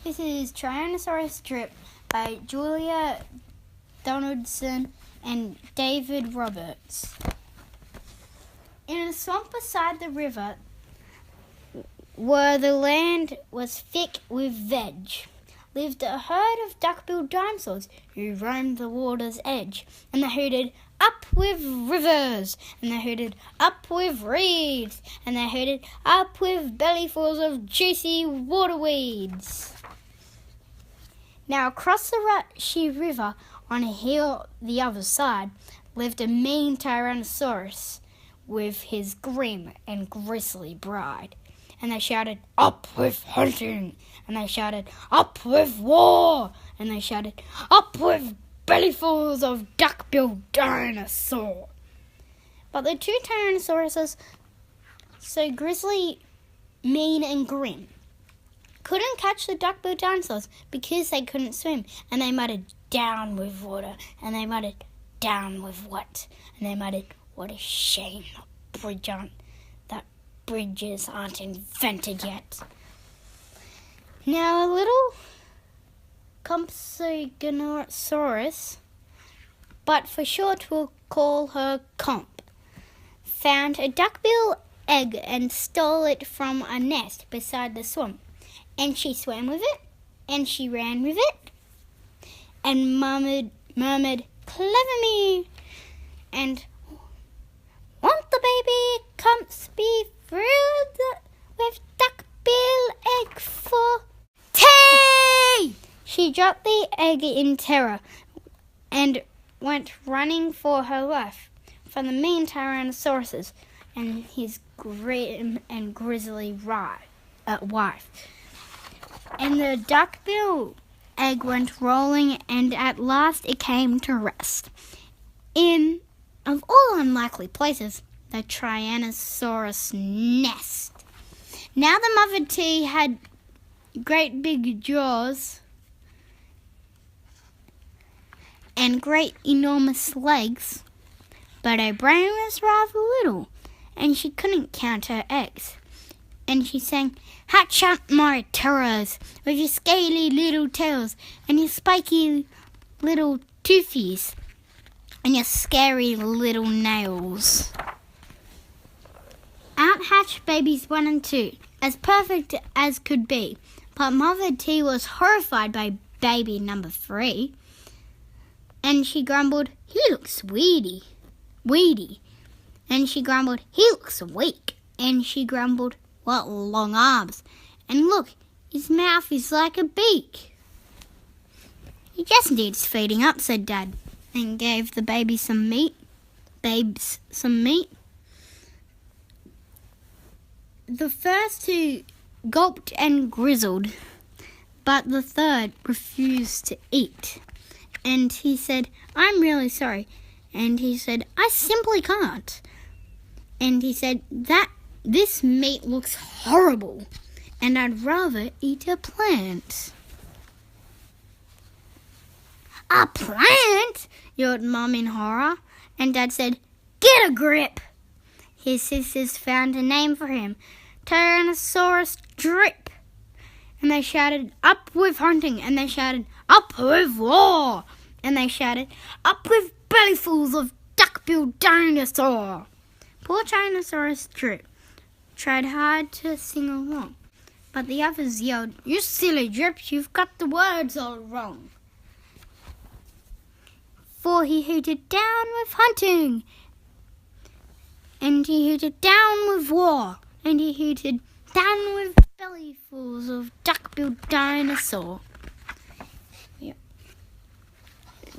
This is Tyrannosaurus Drip by Julia Donaldson and David Roberts. In a swamp beside the river, where the land was thick with veg, lived a herd of duck-billed dinosaurs who roamed the water's edge. And they hooted, "Up with rivers!" And they hooted, "Up with reeds!" And they hooted, "Up with bellyfuls of juicy waterweeds!" Now across the rushy river, on a hill the other side, lived a mean Tyrannosaurus with his grim and grisly bride. And they shouted, "Up with hunting!" And they shouted, "Up with war!" And they shouted, "Up with bellyfuls of duck-billed dinosaur!" But the two Tyrannosauruses, so grisly, mean and grim, couldn't catch the duck-billed dinosaurs because they couldn't swim. And they muttered, "Down with water!" And they muttered, "Down with what?" And they muttered, "What a shame that bridges aren't invented yet." Now a little Compsognathsaurus, but for short we'll call her Comp, found a duckbill egg and stole it from a nest beside the swamp. And she swam with it, and she ran with it, and murmured, "Clever me!" And "Won't the baby Comps be thrilled with duckbill egg for tea?" She dropped the egg in terror and went running for her life from the mean Tyrannosaurus and his grim and grisly wife. And the duckbill egg went rolling, and at last it came to rest in, of all unlikely places, the Tyrannosaurus nest. Now the mother T had great big jaws and great enormous legs, but her brain was rather little, and she couldn't count her eggs. And she sang, "Hatch out my terrors with your scaly little tails and your spiky little toothies and your scary little nails." Out hatched babies 1 and 2, as perfect as could be, but Mother T was horrified by baby number 3, and she grumbled, "He looks weedy." And she grumbled, "He looks weak." And she grumbled, "What long arms! And look, his mouth is like a beak." "He just needs feeding up," said Dad, and gave the babes some meat. The first 2 gulped and grizzled, but the third refused to eat. And he said, "I'm really sorry." And he said, "I simply can't." And he said, "This meat looks horrible, and I'd rather eat a plant." "A plant?" yelled Mum in horror, and Dad said, "Get a grip." His sisters found a name for him, Tyrannosaurus Drip. And they shouted, "Up with hunting!" And they shouted, "Up with war!" And they shouted, "Up with bellyfuls of duck-billed dinosaur!" Poor Tyrannosaurus Drip tried hard to sing along, but the others yelled, "You silly Drip, you've got the words all wrong." For he hooted, "Down with hunting!" And he hooted, "Down with war!" And he hooted, "Down with bellyfuls of duck-billed dinosaur!"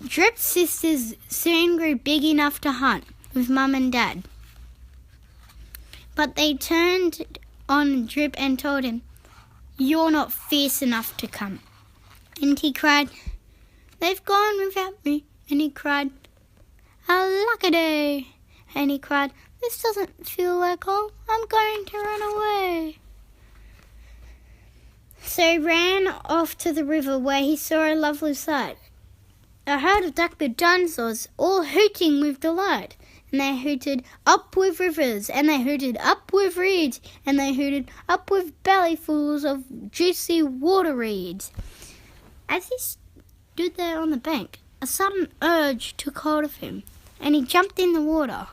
Drip's sisters soon grew big enough to hunt with Mum and Dad. But they turned on Drip and told him, "You're not fierce enough to come." And he cried, "They've gone without me." And he cried, "Alackaday." And he cried, "This doesn't feel like home. I'm going to run away." So he ran off to the river, where he saw a lovely sight. A herd of duck-billed dinosaurs all hooting with delight. and they hooted up with rivers, and they hooted up with reeds, and they hooted up with bellyfuls of juicy water reeds. As he stood there on the bank, a sudden urge took hold of him, and he jumped in the water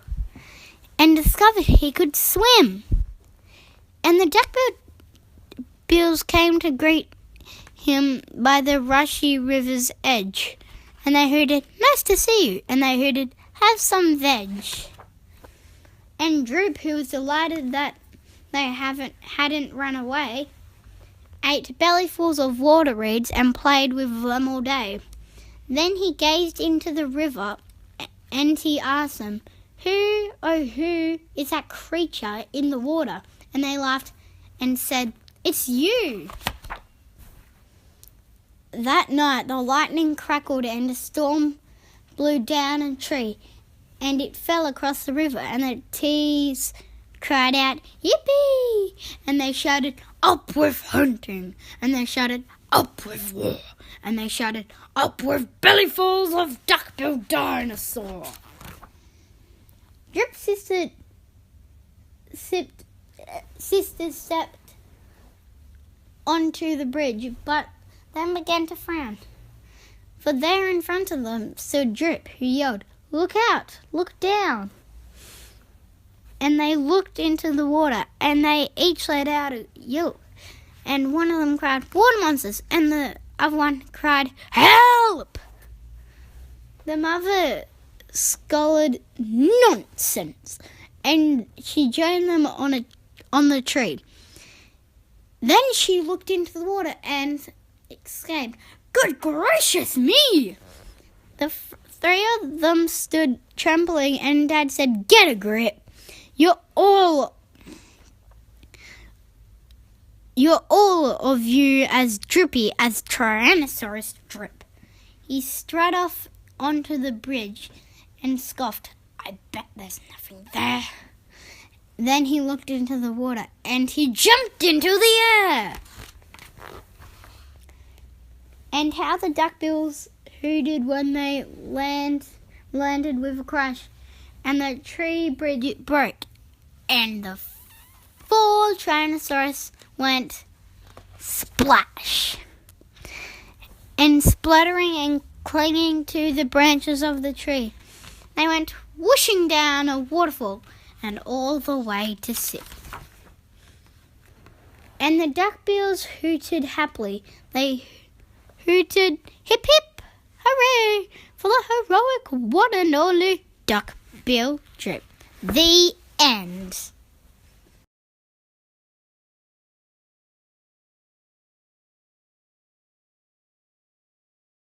and discovered he could swim. And the duckbills came to greet him by the rushy river's edge, and they hooted, "Nice to see you," and they hooted, "Have some veg." And Drip, who was delighted that they hadn't run away, ate bellyfuls of water reeds and played with them all day. Then he gazed into the river, and he asked them, "Who, oh who, is that creature in the water?" And they laughed and said, "It's you." That night the lightning crackled and a storm blew down a tree, and it fell across the river, and the trees cried out, "Yippee!" And they shouted, "Up with hunting!" And they shouted, "Up with war!" And they shouted, "Up with bellyfuls of duck-billed dinosaur!" Drip's sister stepped onto the bridge, but then began to frown. For there in front of them stood Drip, who yelled, "Look out! Look down!" And they looked into the water, and they each let out a yelp. And one of them cried, "Water monsters!" And the other one cried, "Help!" The mother scolded, "Nonsense!" and she joined them on the tree. Then she looked into the water and exclaimed, "Good gracious me!" The three of them stood trembling, and Dad said, "Get a grip. You're all of you as drippy as Tyrannosaurus Drip." He strode off onto the bridge and scoffed, "I bet there's nothing there." Then he looked into the water, and he jumped into the air. And how the duckbills hooted when they landed with a crash, and the tree bridge broke, and the 4 Tyrannosaurus went splash, and spluttering and clinging to the branches of the tree, they went whooshing down a waterfall and all the way to sea. And the duckbills hooted happily. They hooted, "Hip hip, hooray, for the heroic one and only Duckbill Drip." The end.